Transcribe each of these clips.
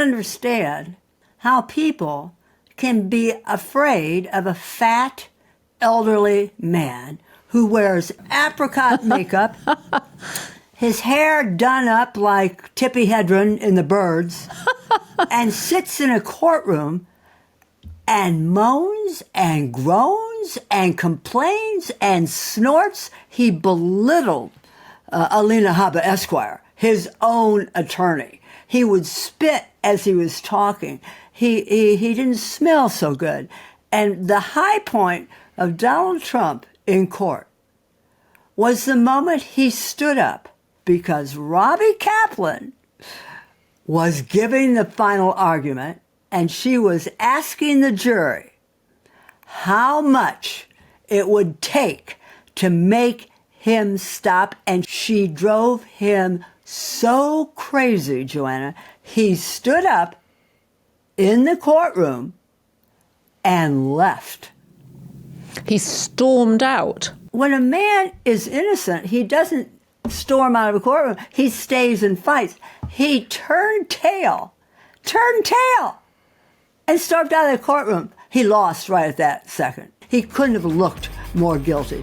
understand how people can be afraid of a fat, elderly man who wears apricot makeup, his hair done up like Tippi Hedren in The Birds, and sits in a courtroom and moans and groans and complains and snorts. He belittled Alina Habba Esquire, his own attorney. He would spit as he was talking. He didn't smell so good. And the high point of Donald Trump in court was the moment he stood up because Robbie Kaplan was giving the final argument and she was asking the jury how much it would take to make him stop. And she drove him so crazy, Joanna. He stood up in the courtroom and left. He stormed out. When a man is innocent, he doesn't storm out of a courtroom. He stays and fights. He turned tail, and stormed out of the courtroom. He lost right at that second. He couldn't have looked more guilty.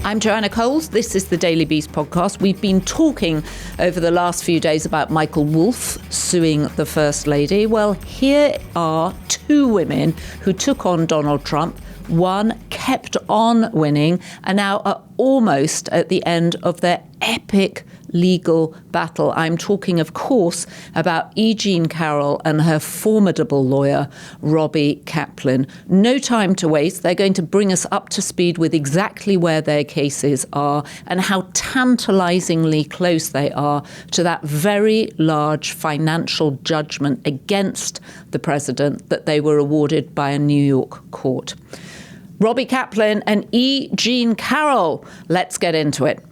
I'm Joanna Coles. This is the Daily Beast podcast. We've been talking over the last few days about Michael Wolff suing the First Lady. Well, here are two women who took on Donald Trump. One kept on winning and now are almost at the end of their epic legal battle. I'm talking, of course, about E. Jean Carroll and her formidable lawyer, Robbie Kaplan. No time to waste. They're going to bring us up to speed with exactly where their cases are and how tantalizingly close they are to that very large financial judgment against the president that they were awarded by a New York court. Robbie Kaplan and E. Jean Carroll. Let's get into it.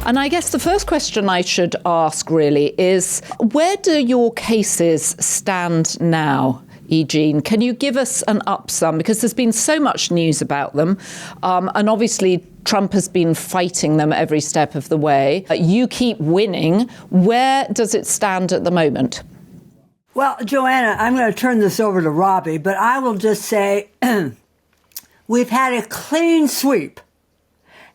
And I guess the first question I should ask really is, where do your cases stand now, E. Jean? Can you give us an upsum? Because there's been so much news about them. And obviously, Trump has been fighting them every step of the way. You keep winning. Where does it stand at the moment? Well, Joanna, I'm going to turn this over to Robbie, but I will just say we've had a clean sweep.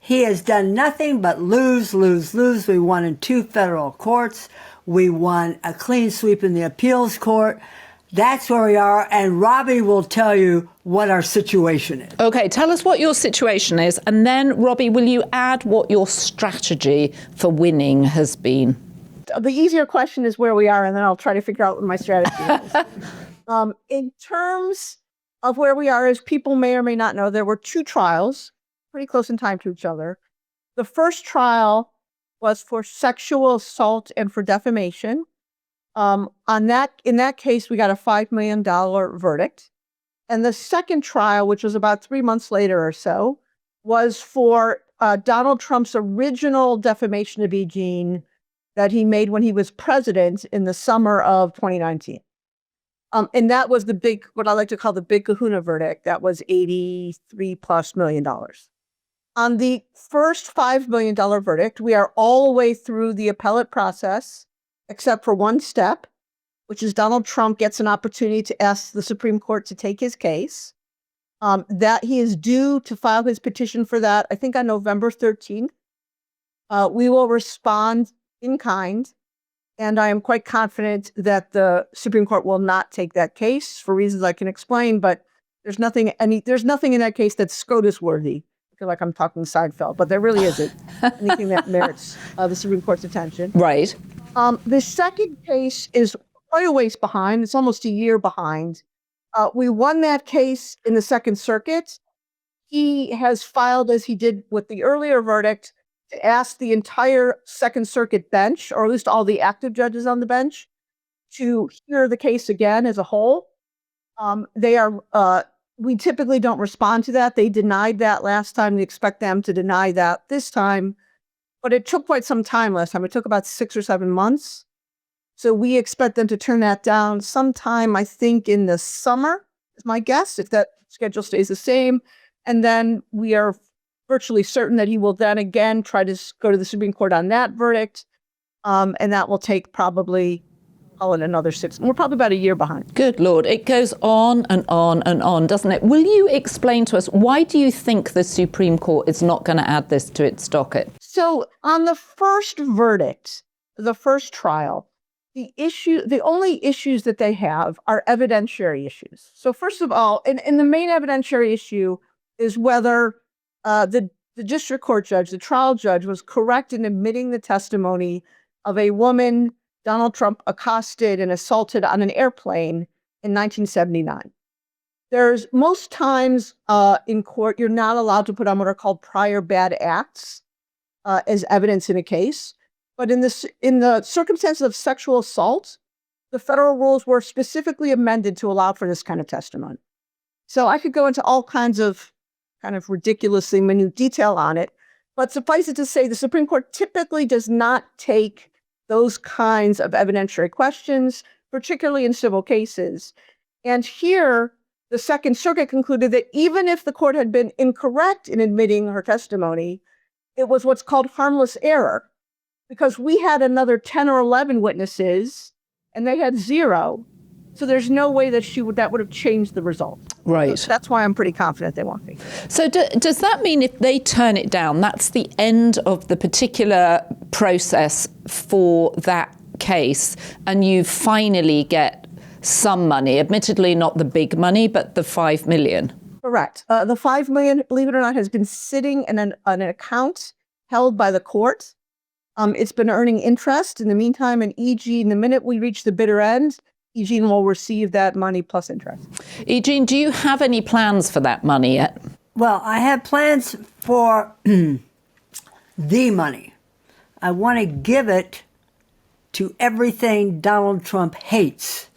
He has done nothing but lose. We won in 2 federal courts. We won a clean sweep in the appeals court. That's where we are. And Robbie will tell you what our situation is. Okay, tell us what your situation is. And then, Robbie, will you add what your strategy for winning has been? The easier question is where we are, and then I'll try to figure out what my strategy is. In terms of where we are, as people may or may not know, there were 2 trials, pretty close in time to each other. The first trial was for sexual assault and for defamation. In that case, we got a $5 million verdict. And the second trial, which was about 3 months later or so, was for Donald Trump's original defamation of E. Jean that he made when he was president in the summer of 2019. And that was the big, what I like to call the big kahuna verdict. That was $83+ million. On the first $5 million verdict, we are all the way through the appellate process, except for one step, which is Donald Trump gets an opportunity to ask the Supreme Court to take his case. That he is due to file his petition for that, I think on November 13th. We will respond in kind, and I am quite confident that the Supreme Court will not take that case for reasons I can explain, but there's nothing in that case that's SCOTUS worthy. I feel like I'm talking Seinfeld, but there really isn't anything that merits the Supreme Court's attention. Right. The second case is quite a ways behind. It's almost a year behind. We won that case in the Second Circuit. He has filed, as he did with the earlier verdict, to ask the entire Second Circuit bench, or at least all the active judges on the bench, to hear the case again as a whole. We typically don't respond to that. They denied that last time. We expect them to deny that this time. But it took quite some time last time. It took about 6 or 7 months. So we expect them to turn that down sometime, I think, in the summer, is my guess, if that schedule stays the same. And then we are virtually certain that he will then again try to go to the Supreme Court on that verdict. And that will take probably another 6. We're probably about a year behind. Good Lord. It goes on and on and on, doesn't it? Will you explain to us, why do you think the Supreme Court is not going to add this to its docket? So on the first verdict, the first trial, the only issues that they have are evidentiary issues. So first of all, and the main evidentiary issue is whether the district court judge, the trial judge, was correct in admitting the testimony of a woman Donald Trump accosted and assaulted on an airplane in 1979. There's most times in court, you're not allowed to put on what are called prior bad acts as evidence in a case. But in the circumstances of sexual assault, the federal rules were specifically amended to allow for this kind of testimony. So I could go into all kinds of kind of ridiculously minute detail on it, but suffice it to say, the Supreme Court typically does not take those kinds of evidentiary questions, particularly in civil cases. And here, the Second Circuit concluded that even if the court had been incorrect in admitting her testimony, it was what's called harmless error, because we had another 10 or 11 witnesses and they had 0. So there's no way that that would have changed the result. Right. So that's why I'm pretty confident they won't be. So does that mean if they turn it down, that's the end of the particular process for that case, and you finally get some money, admittedly not the big money, but the $5 million? Correct. The $5 million, believe it or not, has been sitting in an account held by the court. It's been earning interest in the meantime, and the minute we reach the bitter end, Eugene will receive that money plus interest. Eugene, do you have any plans for that money yet? Well, I have plans for the money. I want to give it to everything Donald Trump hates.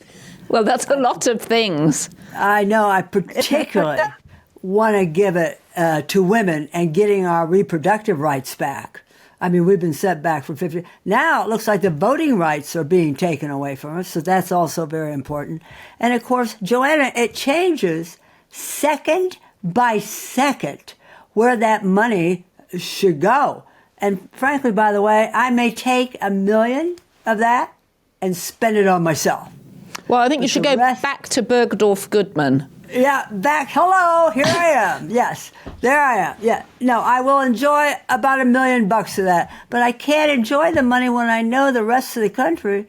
Well, that's a lot of things. I know. I particularly want to give it to women and getting our reproductive rights back. I mean, we've been set back for 50. Now it looks like the voting rights are being taken away from us, so that's also very important. And of course, Joanna, it changes second by second where that money should go. And frankly, by the way, I may take $1 million of that and spend it on myself. Well, I think you should go back to Bergdorf Goodman. Yeah, back. Hello, here I am. Yes, there I am. Yeah, no, I will enjoy about $1 million of that, but I can't enjoy the money when I know the rest of the country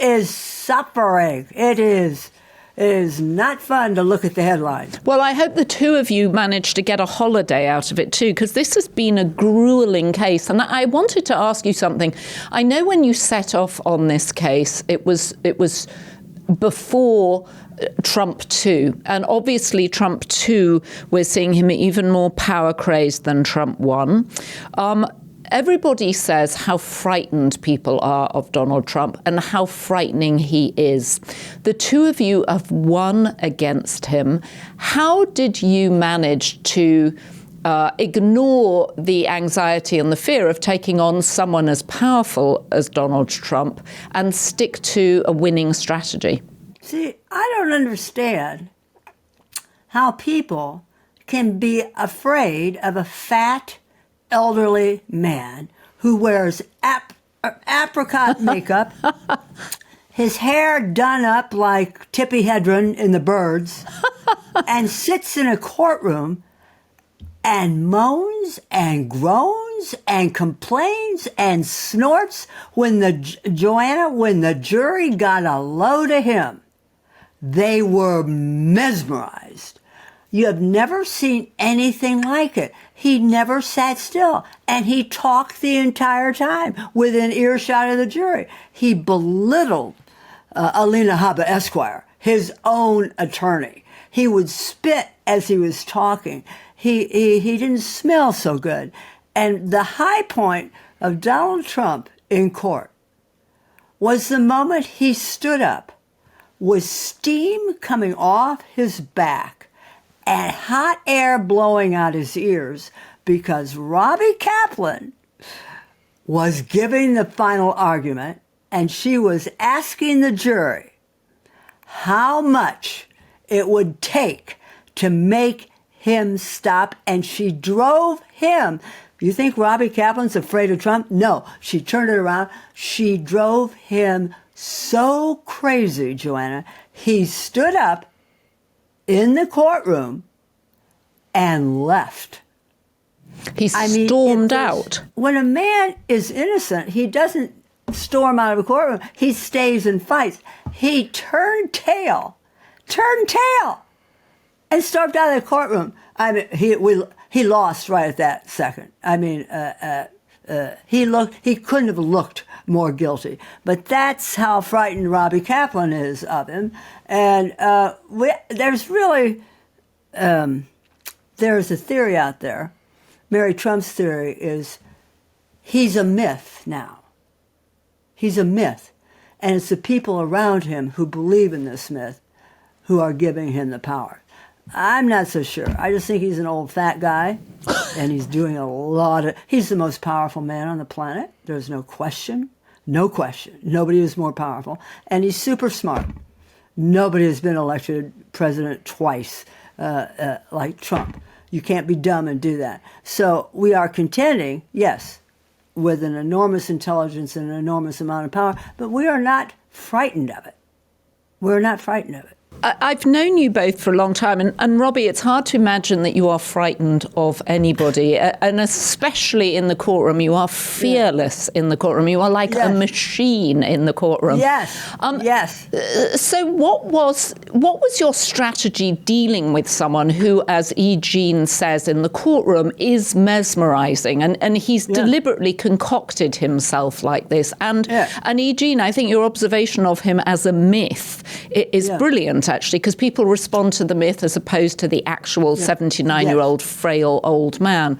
is suffering. It is not fun to look at the headlines. Well, I hope the two of you managed to get a holiday out of it too, because this has been a grueling case. And I wanted to ask you something. I know when you set off on this case, it was before Trump 2. And obviously Trump 2, we're seeing him even more power crazed than Trump 1. Everybody says how frightened people are of Donald Trump and how frightening he is. The two of you have won against him. How did you manage to ignore the anxiety and the fear of taking on someone as powerful as Donald Trump and stick to a winning strategy? See, I don't understand how people can be afraid of a fat, elderly man who wears apricot makeup, his hair done up like Tippi Hedren in The Birds, and sits in a courtroom and moans and groans and complains and snorts when Joanna, when the jury got a load of him. They were mesmerized. You have never seen anything like it. He never sat still, and he talked the entire time within earshot of the jury. He belittled Alina Habba Esquire, his own attorney. He would spit as he was talking. He didn't smell so good. And the high point of Donald Trump in court was the moment he stood up with steam coming off his back and hot air blowing out his ears because Robbie Kaplan was giving the final argument, and she was asking the jury how much it would take to make him stop, and she drove him. You think Robbie Kaplan's afraid of Trump? No, she turned it around. She drove him so crazy, Joanna. He stood up in the courtroom and left. He stormed out. When a man is innocent, he doesn't storm out of a courtroom. He stays and fights. He turned tail, and stormed out of the courtroom. I mean, he lost right at that second. I mean, he couldn't have looked more guilty. But that's how frightened Robbie Kaplan is of him. And there's really there's a theory out there. Mary Trump's theory is he's a myth now. He's a myth. And it's the people around him who believe in this myth who are giving him the power. I'm not so sure. I just think he's an old fat guy, and he's doing he's the most powerful man on the planet. There's no question. No question. Nobody is more powerful. And he's super smart. Nobody has been elected president twice like Trump. You can't be dumb and do that. So we are contending, yes, with an enormous intelligence and an enormous amount of power, but we are not frightened of it. We're not frightened of it. I've known you both for a long time, and Robbie, it's hard to imagine that you are frightened of anybody, and especially in the courtroom. You are fearless in the courtroom. You are like a machine in the courtroom. Yes. Yes. So what was your strategy dealing with someone who, as E. Jean says in the courtroom, is mesmerizing, and he's deliberately concocted himself like this? And E. Jean, I think your observation of him as a myth is brilliant, actually, because people respond to the myth as opposed to the actual 79-year-old frail old man.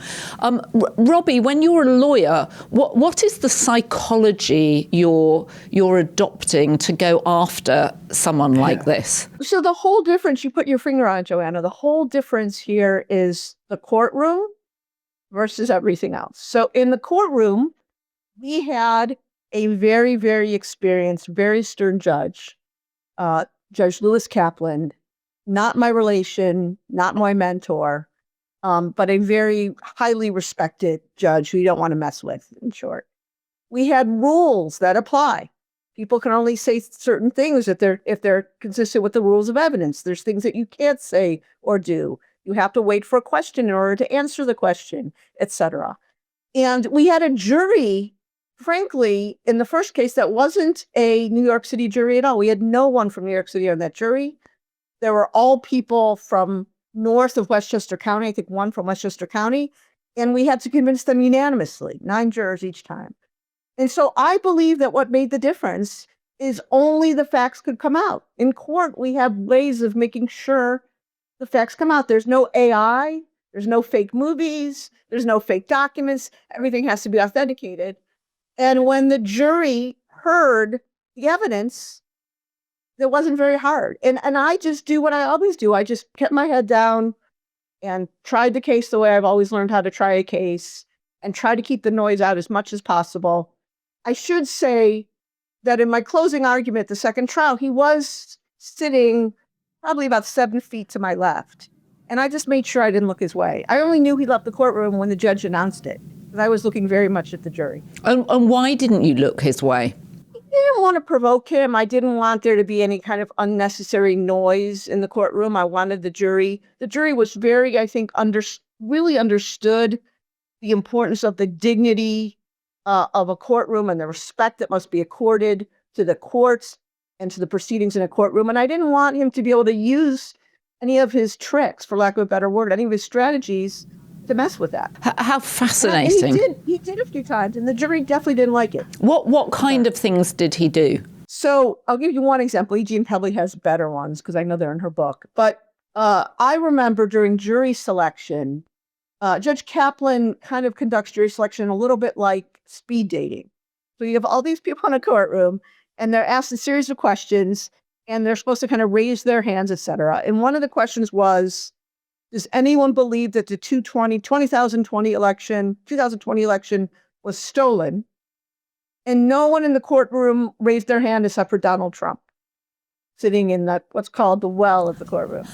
Robbie, when you're a lawyer, what is the psychology you're adopting to go after someone like this? So the whole difference, you put your finger on it, Joanna, the whole difference here is the courtroom versus everything else. So in the courtroom, we had a very, very experienced, very stern judge, Judge Lewis Kaplan, not my relation, not my mentor, but a very highly respected judge who you don't want to mess with, in short. We had rules that apply. People can only say certain things if they're consistent with the rules of evidence. There's things that you can't say or do. You have to wait for a question in order to answer the question, etc. And we had a jury, frankly, in the first case, that wasn't a New York City jury at all. We had no one from New York City on that jury. There were all people from north of Westchester County, I think one from Westchester County, and we had to convince them unanimously, 9 jurors each time. And so I believe that what made the difference is only the facts could come out. In court, we have ways of making sure the facts come out. There's no AI, there's no fake movies, there's no fake documents. Everything has to be authenticated. And when the jury heard the evidence, it wasn't very hard. And I just do what I always do. I just kept my head down and tried the case the way I've always learned how to try a case and tried to keep the noise out as much as possible. I should say that in my closing argument, the second trial, he was sitting probably about 7 feet to my left. And I just made sure I didn't look his way. I only knew he left the courtroom when the judge announced it, because I was looking very much at the jury. And why didn't you look his way? I didn't want to provoke him. I didn't want there to be any kind of unnecessary noise in the courtroom. I wanted the jury. The jury was very, I think, really understood the importance of the dignity of a courtroom and the respect that must be accorded to the courts and to the proceedings in a courtroom. And I didn't want him to be able to use any of his tricks, for lack of a better word, any of his strategies to mess with that. How fascinating. And he did a few times, and the jury definitely didn't like it. What kind of things did he do? So I'll give you one example. Jean probably has better ones because I know they're in her book. But I remember during jury selection, Judge Kaplan kind of conducts jury selection a little bit like speed dating. So you have all these people in a courtroom, and they're asked a series of questions, and they're supposed to kind of raise their hands, et cetera. And one of the questions was, does anyone believe that the 2020 election was stolen? And no one in the courtroom raised their hand except for Donald Trump. sitting in that what's called the well of the courtroom.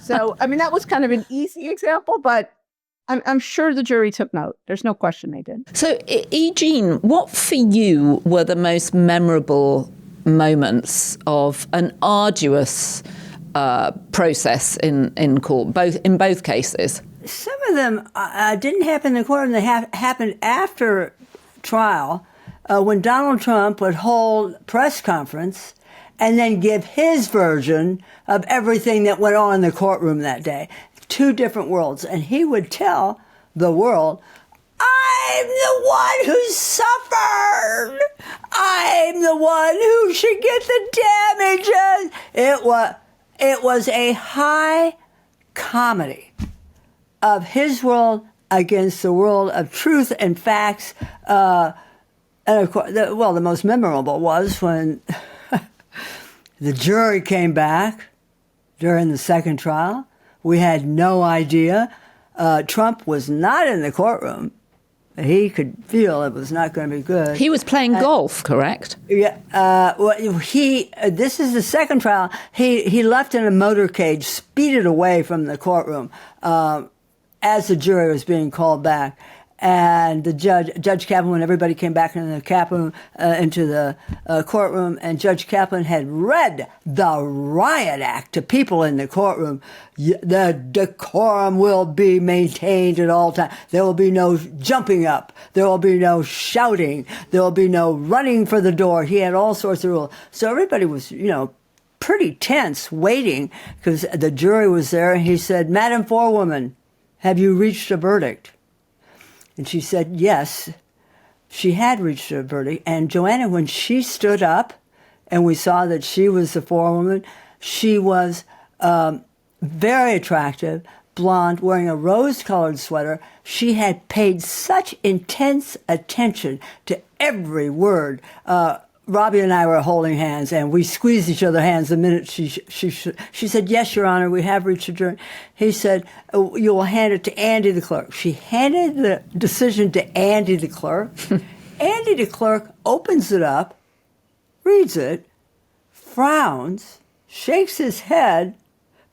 So, I mean, that was kind of an easy example, but I'm sure the jury took note. There's no question they did. So, Jean, what for you were the most memorable moments of an arduous process in court, in both cases? Some of them didn't happen in the courtroom. They happened after trial, when Donald Trump would hold press conference and then give his version of everything that went on in the courtroom that day. Two different worlds. And he would tell the world, I'm the one who suffered. I'm the one who should get the damages. It was a high comedy of his world against the world of truth and facts. And of course, the most memorable was when the jury came back during the second trial. We had no idea. Trump was not in the courtroom. He could feel it was not going to be good. He was playing golf, correct? Yeah. This is the second trial. He left in a motorcade, speeded away from the courtroom as the jury was being called back. And the Judge Kaplan, when everybody came back into the courtroom, and Judge Kaplan had read the riot act to people in the courtroom. The decorum will be maintained at all times. There will be no jumping up. There will be no shouting. There will be no running for the door. He had all sorts of rules. So everybody was, pretty tense, waiting, because the jury was there. And he said, Madam Forewoman, have you reached a verdict? And she said, yes, she had reached a verdict. And Joanna, when she stood up and we saw that she was the forewoman, she was very attractive, blonde, wearing a rose-colored sweater. She had paid such intense attention to every word. Robbie and I were holding hands, and we squeezed each other's hands the minute she said, yes, Your Honor, we have reached a jury. He said, you will hand it to Andy the clerk. She handed the decision to Andy the clerk. Andy the clerk opens it up, reads it, frowns, shakes his head,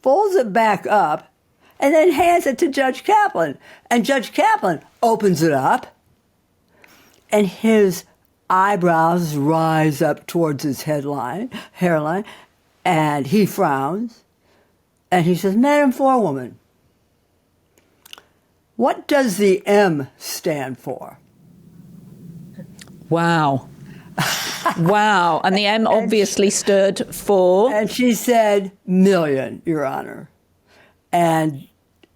folds it back up, and then hands it to Judge Kaplan. And Judge Kaplan opens it up, and his eyebrows rise up towards his hairline, and he frowns, and he says, Madam Forewoman, what does the M stand for? Wow. Wow. And the M obviously stood for? And she said, million, Your Honor. And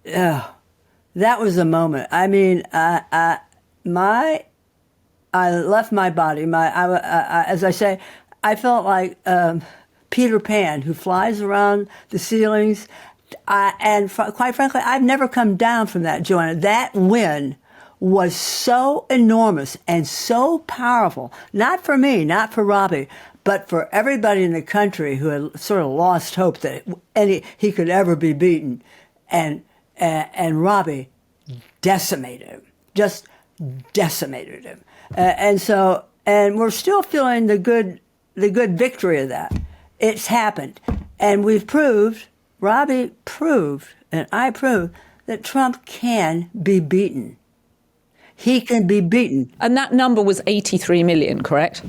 that was a moment. I mean, I left my body. As I say, I felt like Peter Pan, who flies around the ceilings. Quite frankly, I've never come down from that, Joanna. That win was so enormous and so powerful, not for me, not for Robbie, but for everybody in the country who had sort of lost hope that he could ever be beaten. And Robbie decimated him, just decimated him. And we're still feeling the good victory of that. It's happened. And Robbie proved, and I proved, that Trump can be beaten. He can be beaten. And that number was 83 million, correct?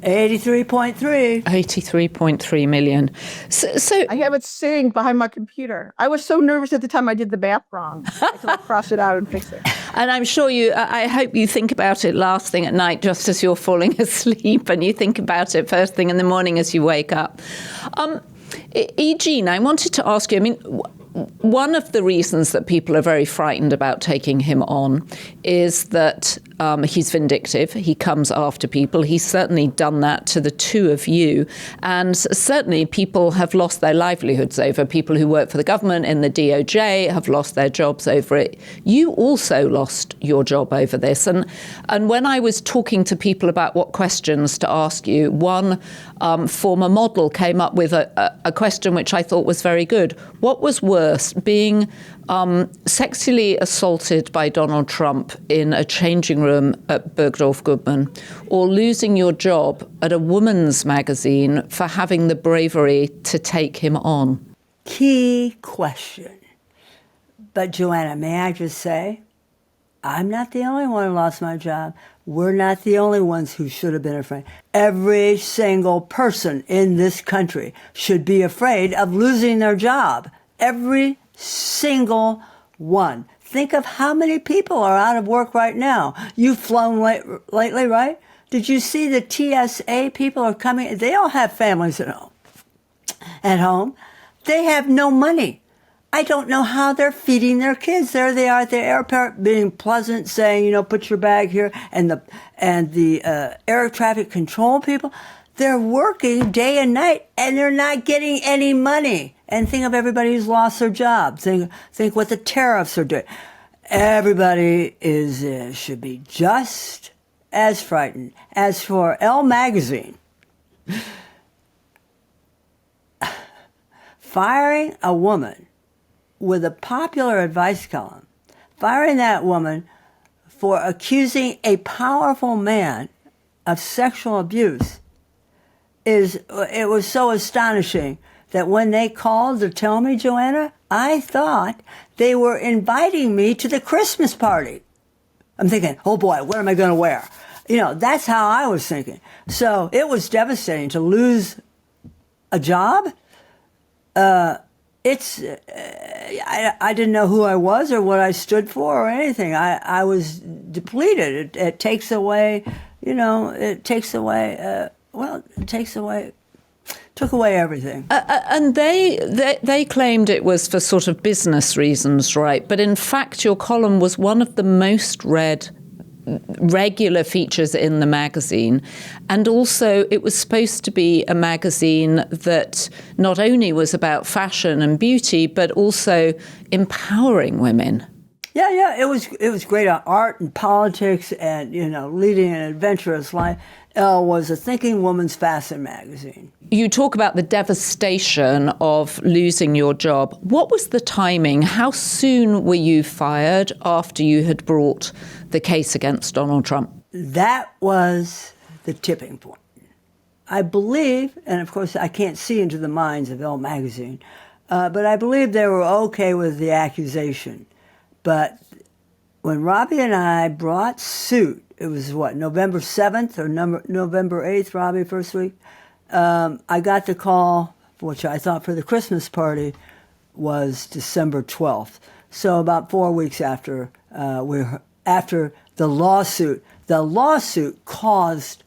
83.3. 83.3 million. So I have it sitting behind my computer. I was so nervous at the time I did the math wrong. I had to cross it out and fix it. And I'm sure I hope you think about it last thing at night just as you're falling asleep, and you think about it first thing in the morning as you wake up. Jean, I wanted to ask you, one of the reasons that people are very frightened about taking him on is that he's vindictive. He comes after people. He's certainly done that to the two of you. And certainly people have lost their livelihoods over. People who work for the government in the DOJ have lost their jobs over it. You also lost your job over this. And when I was talking to people about what questions to ask you, one former model came up with a question which I thought was very good. What was worse, being sexually assaulted by Donald Trump in a changing room room at Bergdorf Goodman, or losing your job at a woman's magazine for having the bravery to take him on? Key question. But Joanna, may I just say, I'm not the only one who lost my job. We're not the only ones who should have been afraid. Every single person in this country should be afraid of losing their job. Every single one. Think of how many people are out of work right now. You've flown lately, right? Did you see the TSA people are coming? They all have families at home. They have no money. I don't know how they're feeding their kids. There they are at the airport being pleasant, saying, put your bag here. And the air traffic control people, they're working day and night and they're not getting any money. And think of everybody who's lost their job. Think what the tariffs are doing. Everybody should be just as frightened. As for Elle magazine, firing a woman with a popular advice column, firing that woman for accusing a powerful man of sexual abuse it was so astonishing that when they called to tell me, Joanna, I thought they were inviting me to the Christmas party. I'm thinking, oh boy, what am I going to wear? That's how I was thinking. So it was devastating to lose a job. I didn't know who I was or what I stood for or anything. I was depleted. It takes away, took away everything. And they claimed it was for sort of business reasons, right? But in fact, your column was one of the most read regular features in the magazine. And also it was supposed to be a magazine that not only was about fashion and beauty, but also empowering women. Yeah, it was great on art and politics and, leading an adventurous life. Elle was a thinking woman's fashion magazine. You talk about the devastation of losing your job. What was the timing? How soon were you fired after you had brought the case against Donald Trump? That was the tipping point. I believe, and of course I can't see into the minds of Elle magazine, but I believe they were okay with the accusation. But when Robbie and I brought suit, it was November 7th or November 8th, Robbie, first week, I got the call, which I thought for the Christmas party was December 12th. So about 4 weeks after after the lawsuit caused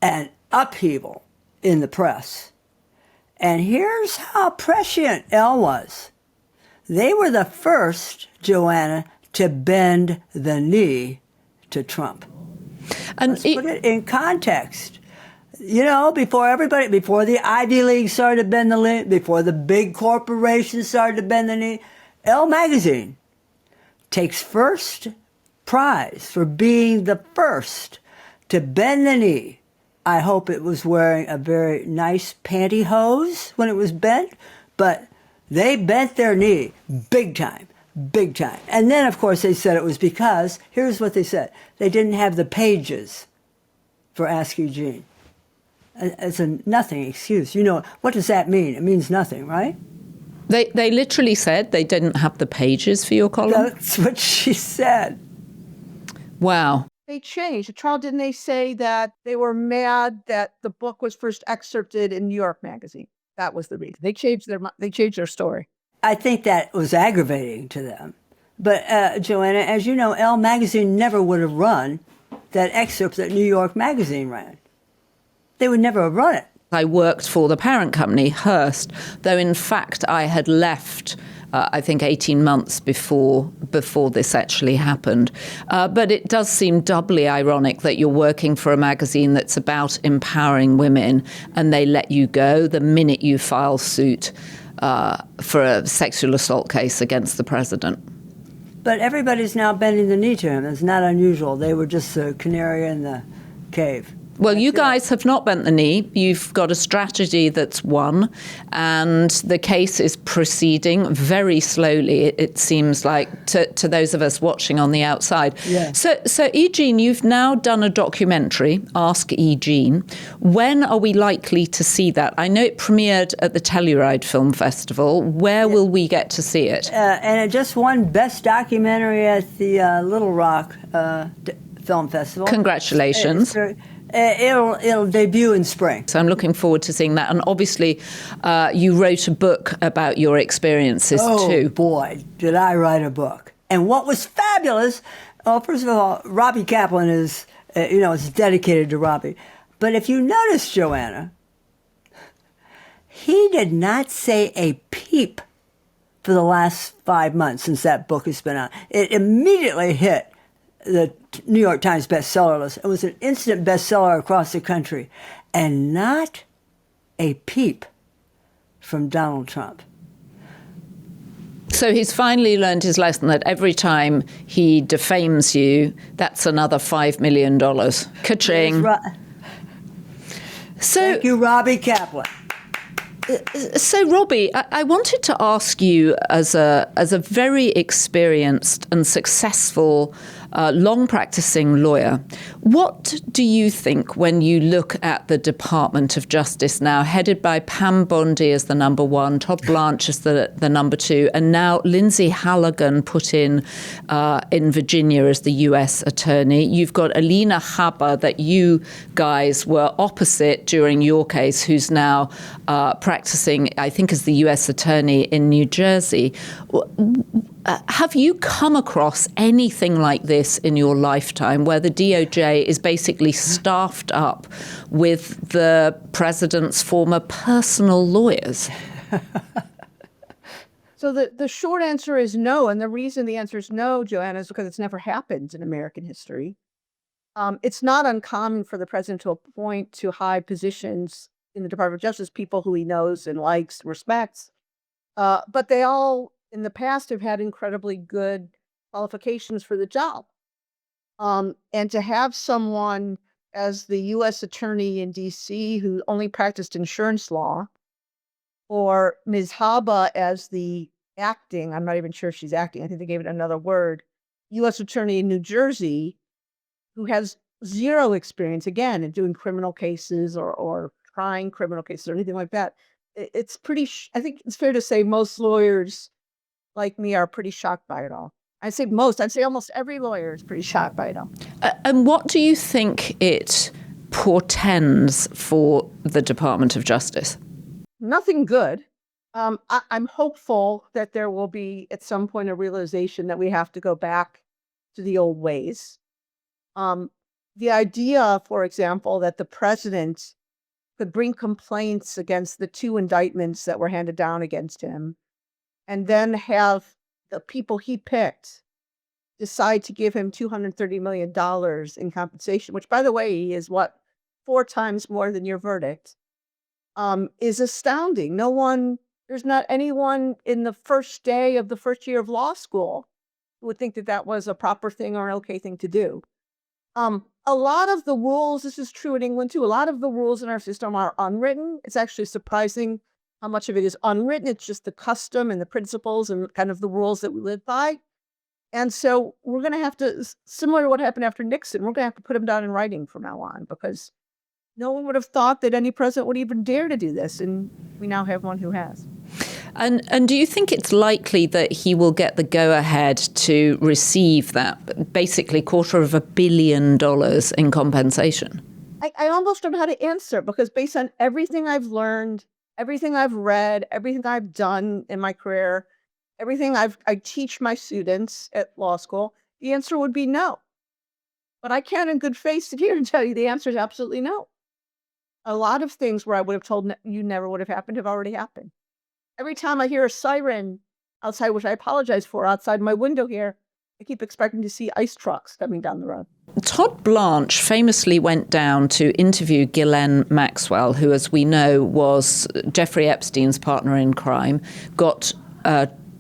an upheaval in the press. And here's how prescient Elle was. They were the first, Joanna, to bend the knee to Trump. And let's put it in context. Before the Ivy League started to bend the knee, before the big corporations started to bend the knee, Elle magazine takes first prize for being the first to bend the knee. I hope it was wearing a very nice pantyhose when it was bent, but they bent their knee big time. Big time. And then, of course, they said it was because, here's what they said, they didn't have the pages for Ask Eugene. It's a nothing excuse. What does that mean? It means nothing, right? They literally said they didn't have the pages for your column? That's what she said. Wow. They changed. Charles, didn't they say that they were mad that the book was first excerpted in New York Magazine? That was the reason. They changed their story. I think that was aggravating to them. But, Joanna, as you know, Elle magazine never would have run that excerpt that New York Magazine ran. They would never have run it. I worked for the parent company, Hearst, though in fact I had left, I think, 18 months before this actually happened. But it does seem doubly ironic that you're working for a magazine that's about empowering women and they let you go the minute you file suit for a sexual assault case against the president. But everybody's now bending the knee to him. It's not unusual. They were just a canary in the cave. Well, you guys have not bent the knee. You've got a strategy that's won, and the case is proceeding very slowly, it seems like, to those of us watching on the outside. Yeah. So, E. Jean, you've now done a documentary, Ask E. Jean. When are we likely to see that? I know it premiered at the Telluride Film Festival. Where will we get to see it? And it just won Best Documentary at the Little Rock Film Festival. Congratulations. It'll debut in spring. So I'm looking forward to seeing that. And obviously, you wrote a book about your experiences too. Oh, boy, did I write a book. And what was fabulous, well, first of all, Robbie Kaplan is dedicated to Robbie. But if you notice, Joanna, he did not say a peep for the last 5 months since that book has been out. It immediately hit the New York Times bestseller list. It was an instant bestseller across the country. And not a peep from Donald Trump. So he's finally learned his lesson that every time he defames you, that's another $5 million. Ka-ching. Thank you, Robbie Kaplan. So, Robbie, I wanted to ask you, as a very experienced and successful, long-practicing lawyer, what do you think when you look at the Department of Justice now, headed by Pam Bondi as the number one, Todd Blanche as the number two, and now Lindsay Halligan put in Virginia as the U.S. attorney? You've got Alina Habba, that you guys were opposite during your case, who's now practicing, I think, as the U.S. attorney in New Jersey. Have you come across anything like this in your lifetime, where the DOJ is basically staffed up with the president's former personal lawyers? So the short answer is no. And the reason the answer is no, Joanna, is because it's never happened in American history. It's not uncommon for the president to appoint to high positions in the Department of Justice people who he knows and likes, respects. But they all, in the past, have had incredibly good qualifications for the job. And to have someone as the U.S. attorney in D.C. who only practiced insurance law, or Ms. Habba as the acting, I'm not even sure if she's acting, I think they gave it another word, U.S. attorney in New Jersey, who has zero experience, again, in doing criminal cases or trying criminal cases or anything like that. It's pretty, I think it's fair to say most lawyers like me are pretty shocked by it all. I'd say almost every lawyer is pretty shocked by it all. And what do you think it portends for the Department of Justice? Nothing good. I'm hopeful that there will be at some point a realization that we have to go back to the old ways. The idea, for example, that the president could bring complaints against the 2 indictments that were handed down against him, and then have the people he picked decide to give him $230 million in compensation, which, by the way, is 4 times more than your verdict, is astounding. There's not anyone in the first day of the first year of law school who would think that that was a proper thing or an okay thing to do. A lot of the rules, this is true in England too, a lot of the rules in our system are unwritten. It's actually surprising how much of it is unwritten. It's just the custom and the principles and kind of the rules that we live by. And so we're going to have to, similar to what happened after Nixon, we're going to have to put them down in writing from now on, because no one would have thought that any president would even dare to do this. And we now have one who has. And do you think it's likely that he will get the go-ahead to receive that basically $250 million in compensation? I almost don't know how to answer, because based on everything I've learned, everything I've read, everything I've done in my career, everything I teach my students at law school, the answer would be no. But I can't in good faith sit here and tell you the answer is absolutely no. A lot of things where I would have told you never would have happened have already happened. Every time I hear a siren outside, which I apologize for, outside my window here, I keep expecting to see ice trucks coming down the road. Todd Blanche famously went down to interview Ghislaine Maxwell, who, as we know, was Jeffrey Epstein's partner in crime, got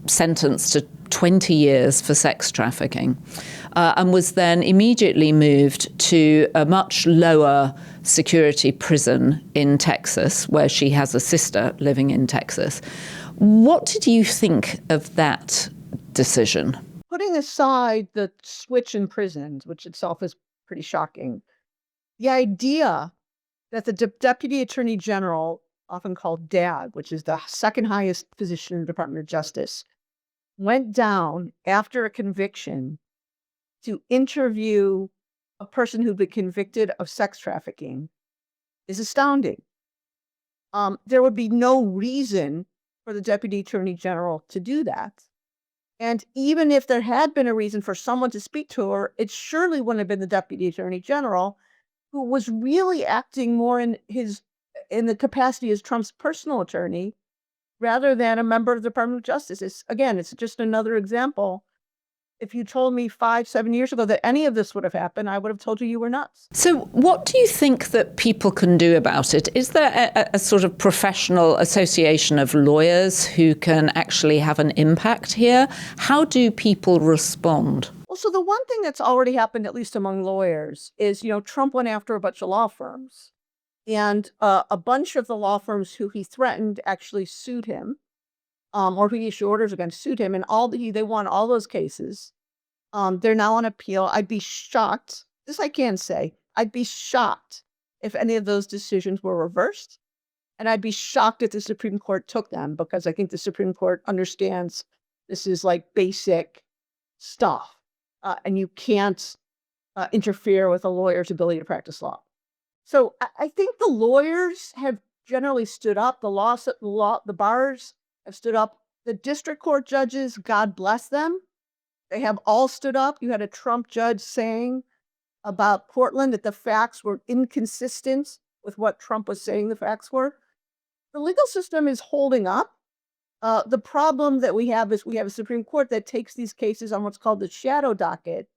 sentenced to 20 years for sex trafficking, and was then immediately moved to a much lower security prison in Texas, where she has a sister living in Texas. What did you think of that decision? Putting aside the switch in prisons, which itself is pretty shocking, the idea that the Deputy Attorney General, often called DAG, which is the second highest position in the Department of Justice, went down after a conviction to interview a person who'd been convicted of sex trafficking is astounding. There would be no reason for the Deputy Attorney General to do that. And even if there had been a reason for someone to speak to her, it surely wouldn't have been the Deputy Attorney General, who was really acting more in the capacity as Trump's personal attorney rather than a member of the Department of Justice. It's just another example. If you told me 5-7 years ago that any of this would have happened, I would have told you were nuts. So what do you think that people can do about it? Is there a sort of professional association of lawyers who can actually have an impact here? How do people respond? Well, so the one thing that's already happened, at least among lawyers, is, Trump went after a bunch of law firms. And a bunch of the law firms who he threatened actually sued him. Or who he issued orders against, sued him, and they won all those cases. They're now on appeal. I'd be shocked, this I can say, I'd be shocked if any of those decisions were reversed. And I'd be shocked if the Supreme Court took them, because I think the Supreme Court understands this is like basic stuff. And you can't interfere with a lawyer's ability to practice law. So I think the lawyers have generally stood up. The bars have stood up. The district court judges, God bless them, they have all stood up. You had a Trump judge saying about Portland that the facts were inconsistent with what Trump was saying the facts were. The legal system is holding up. The problem that we have is we have a Supreme Court that takes these cases on what's called the shadow docket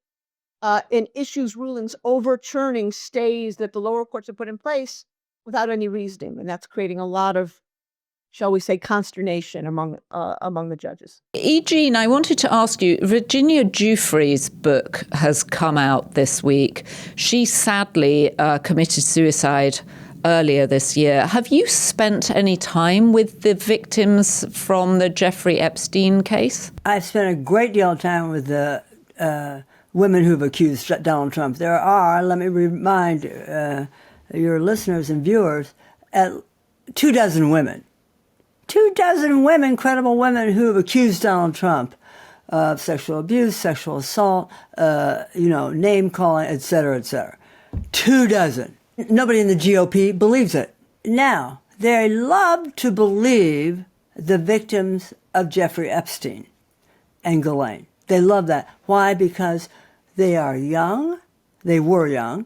and issues rulings overturning stays that the lower courts have put in place without any reasoning. And that's creating a lot of, shall we say, consternation among the judges. Eugene, I wanted to ask you, Virginia Giuffre's book has come out this week. She sadly committed suicide earlier this year. Have you spent any time with the victims from the Jeffrey Epstein case? I've spent a great deal of time with the women who've accused Donald Trump. There are, let me remind your listeners and viewers, 24 women. 24 women, credible women who have accused Donald Trump of sexual abuse, sexual assault, name calling, et cetera, et cetera. 24. Nobody in the GOP believes it. Now, they love to believe the victims of Jeffrey Epstein and Ghislaine. They love that. Why? Because they are young, they were young,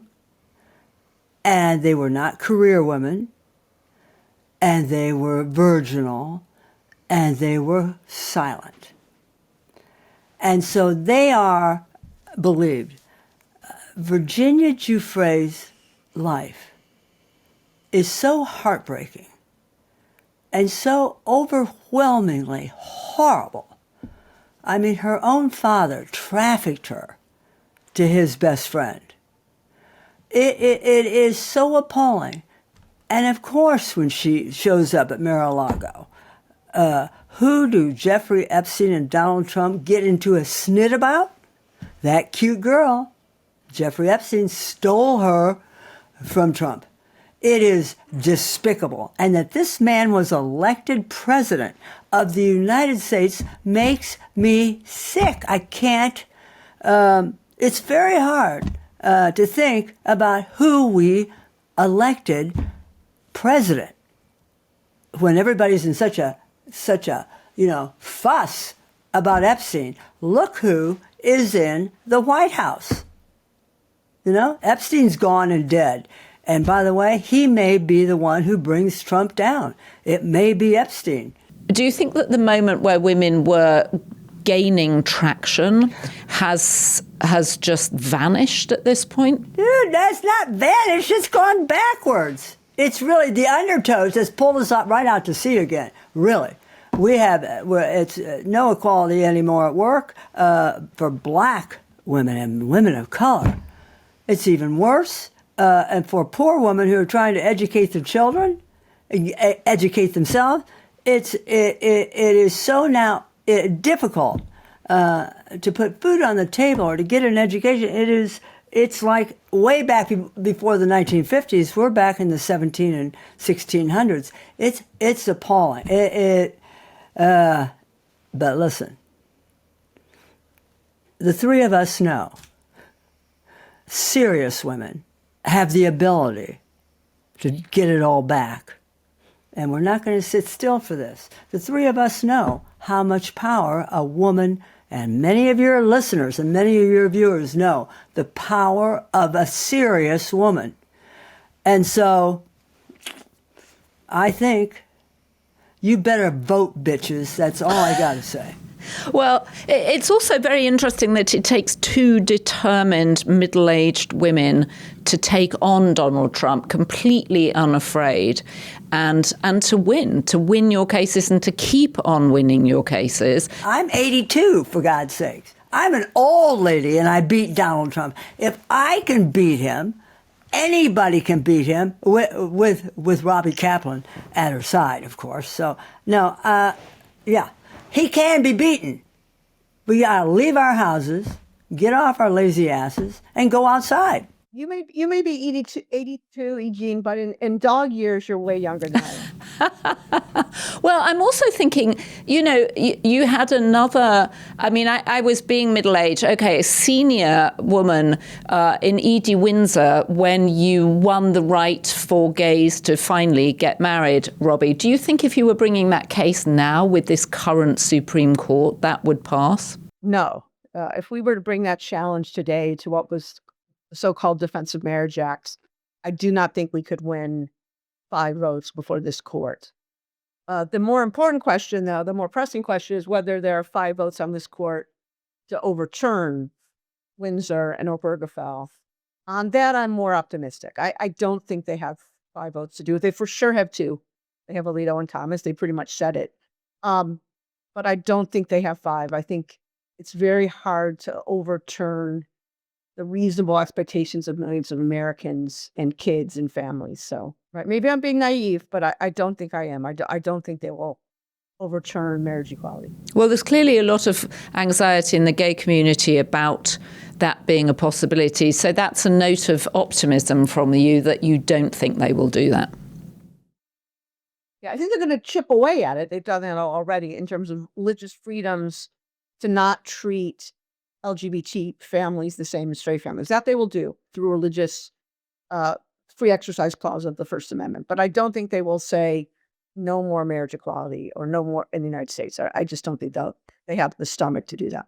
and they were not career women, and they were virginal, and they were silent. And so they are believed. Virginia Giuffre's life is so heartbreaking and so overwhelmingly horrible. I mean, her own father trafficked her to his best friend. It is so appalling. And of course, when she shows up at Mar-a-Lago, who do Jeffrey Epstein and Donald Trump get into a snit about? That cute girl. Jeffrey Epstein stole her from Trump. It is despicable. And that this man was elected president of the United States makes me sick. I can't, it's very hard to think about who we elected president when everybody's in such a fuss about Epstein. Look who is in the White House. Epstein's gone and dead. And by the way, he may be the one who brings Trump down. It may be Epstein. Do you think that the moment where women were gaining traction has just vanished at this point? Dude, that's not vanished. It's gone backwards. It's really the undertows that's pulled us up right out to sea again. Really. It's no equality anymore at work for black women and women of color. It's even worse and for poor women who are trying to educate their children, educate themselves, it is so now difficult to put food on the table or to get an education. It's like way back before the 1950s. We're back in the 17 and 1600s. It's appalling. But listen, the three of us know serious women have the ability to get it all back. And we're not going to sit still for this. The three of us know how much power a woman, and many of your listeners and many of your viewers know the power of a serious woman. And so I think you better vote, bitches. That's all I got to say. Well, it's also very interesting that it takes two determined middle-aged women to take on Donald Trump completely unafraid and to win your cases and to keep on winning your cases. I'm 82, for God's sakes. I'm an old lady and I beat Donald Trump. If I can beat him, anybody can beat him with Robbie Kaplan at her side, of course. So, no, yeah. He can be beaten. We gotta leave our houses, get off our lazy asses, and go outside. You may be 82, Eugene, but in dog years, you're way younger than I am. Well, I'm also thinking, you had another, I was being middle-aged, okay, a senior woman in Edie Windsor when you won the right for gays to finally get married, Robbie. Do you think if you were bringing that case now with this current Supreme Court, that would pass? No. If we were to bring that challenge today to what was the so-called Defense of Marriage Act, I do not think we could win 5 votes before this court. The more important question, though, the more pressing question is whether there are 5 votes on this court to overturn Windsor and Obergefell. On that, I'm more optimistic. I don't think they have 5 votes to do it. They for sure have 2. They have Alito and Thomas. They pretty much said it. But I don't think they have 5. I think it's very hard to overturn the reasonable expectations of millions of Americans and kids and families. So, right, maybe I'm being naive, but I don't think I am. I don't think they will overturn marriage equality. Well, there's clearly a lot of anxiety in the gay community about that being a possibility. So that's a note of optimism from you that you don't think they will do that. Yeah, I think they're going to chip away at it. They've done that already in terms of religious freedoms to not treat LGBT families the same as straight families. That they will do through religious free exercise clause of the First Amendment. But I don't think they will say no more marriage equality or no more in the United States. I just don't think they have the stomach to do that.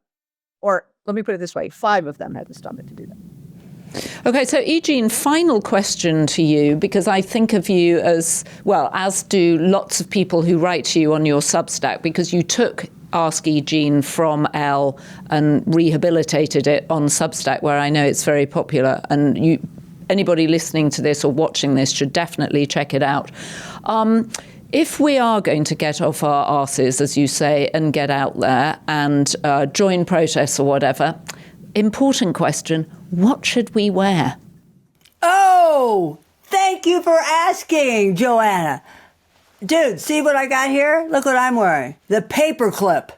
Or let me put it this way, 5 of them have the stomach to do that. Okay, so Eugene, final question to you, because I think of you as, well, as do lots of people who write to you on your Substack, because you took Ask Eugene from Elle and rehabilitated it on Substack, where I know it's very popular. And anybody listening to this or watching this should definitely check it out. If we are going to get off our arses, as you say, and get out there and join protests or whatever, important question, what should we wear? Oh, thank you for asking, Joanna. Dude, see what I got here? Look what I'm wearing. The Paperclip.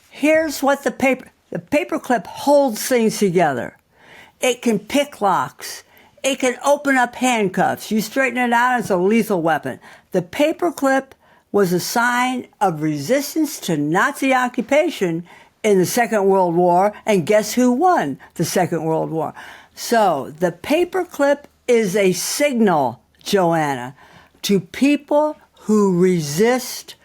Here's what the Paperclip holds things together. It can pick locks. It can open up handcuffs. You straighten it out, it's a lethal weapon. The Paperclip was a sign of resistance to Nazi occupation in the Second World War, and guess who won the Second World War? So the Paperclip is a signal, Joanna, to people who resist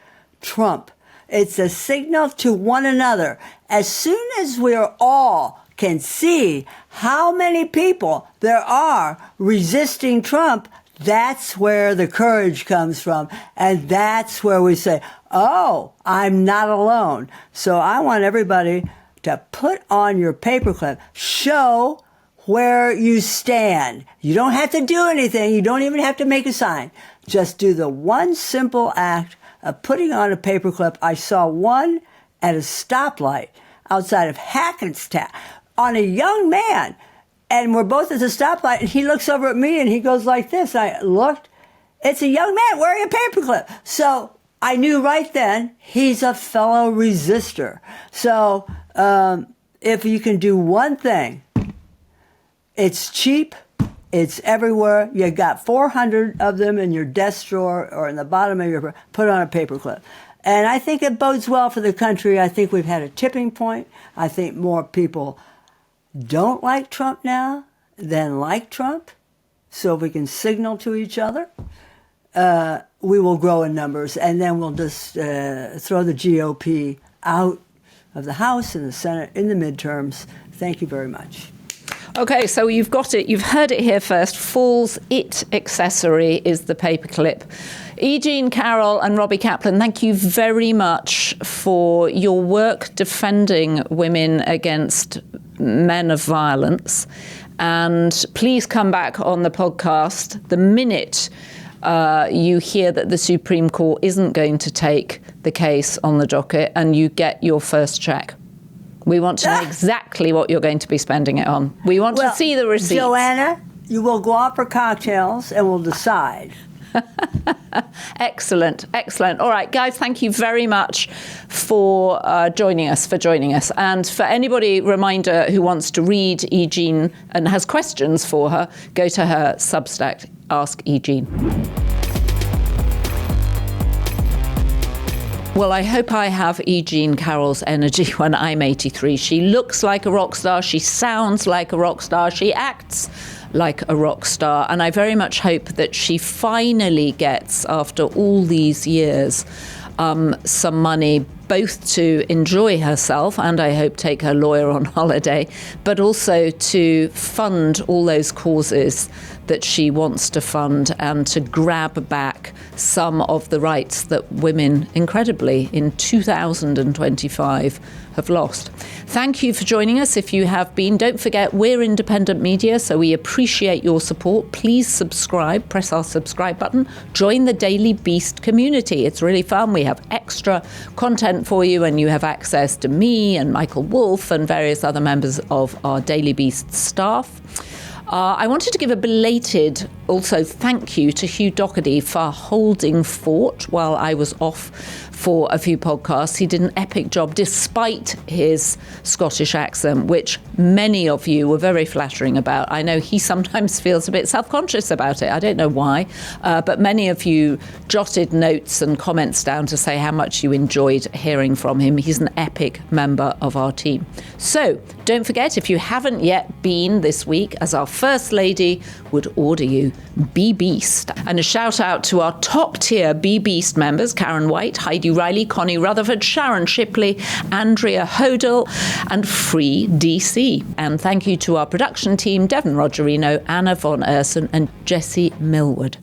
Trump. It's a signal to one another. As soon as we all can see how many people there are resisting Trump, that's where the courage comes from. And that's where we say, oh, I'm not alone. So I want everybody to put on your Paperclip. Show where you stand. You don't have to do anything. You don't even have to make a sign. Just do the one simple act of putting on a Paperclip. I saw one at a stoplight outside of Hackensack on a young man. And we're both at the stoplight, and he looks over at me, and he goes like this. I looked. It's a young man wearing a paperclip. So I knew right then he's a fellow resistor. So if you can do one thing, it's cheap. It's everywhere. You got 400 of them in your desk drawer or in the bottom of your, put on a paperclip. And I think it bodes well for the country. I think we've had a tipping point. I think more people don't like Trump now than like Trump. So if we can signal to each other, we will grow in numbers. And then we'll just throw the GOP out of the House and the Senate in the midterms. Thank you very much. Okay, so you've got it. You've heard it here first. Fall's it accessory is the paperclip. E. Jean Carroll and Robbie Kaplan, thank you very much for your work defending women against men of violence. And please come back on the podcast the minute you hear that the Supreme Court isn't going to take the case on the docket and you get your first check. We want to know exactly what you're going to be spending it on. We want to see the receipts. Joanna, you will go out for cocktails and we'll decide. Excellent, excellent. All right, guys, thank you very much for joining us. And for anybody, reminder, who wants to read E. Jean and has questions for her, go to her Substack, Ask E. Jean. Well, I hope I have E. Jean Carroll's energy when I'm 83. She looks like a rock star. She sounds like a rock star. She acts like a rock star. And I very much hope that she finally gets, after all these years, some money, both to enjoy herself and I hope take her lawyer on holiday, but also to fund all those causes that she wants to fund and to grab back some of the rights that women, incredibly, in 2025 have lost. Thank you for joining us. If you have been, don't forget we're independent media, so we appreciate your support. Please subscribe, press our subscribe button, join the Daily Beast community. It's really fun. We have extra content for you and you have access to me and Michael Wolff and various other members of our Daily Beast staff. I wanted to give a belated also thank you to Hugh Doherty for holding fort while I was off for a few podcasts. He did an epic job despite his Scottish accent, which many of you were very flattering about. I know he sometimes feels a bit self-conscious about it. I don't know why, but many of you jotted notes and comments down to say how much you enjoyed hearing from him. He's an epic member of our team. So don't forget, if you haven't yet been this week, as our First Lady would order you, be Beast. And a shout out to our top tier Be Beast members, Karen White, Heidi Riley, Connie Rutherford, Sharon Shipley, Andrea Hodel, and Free DC. And thank you to our production team, Devon Rogerino, Anna von Urson, and Jessie Millward.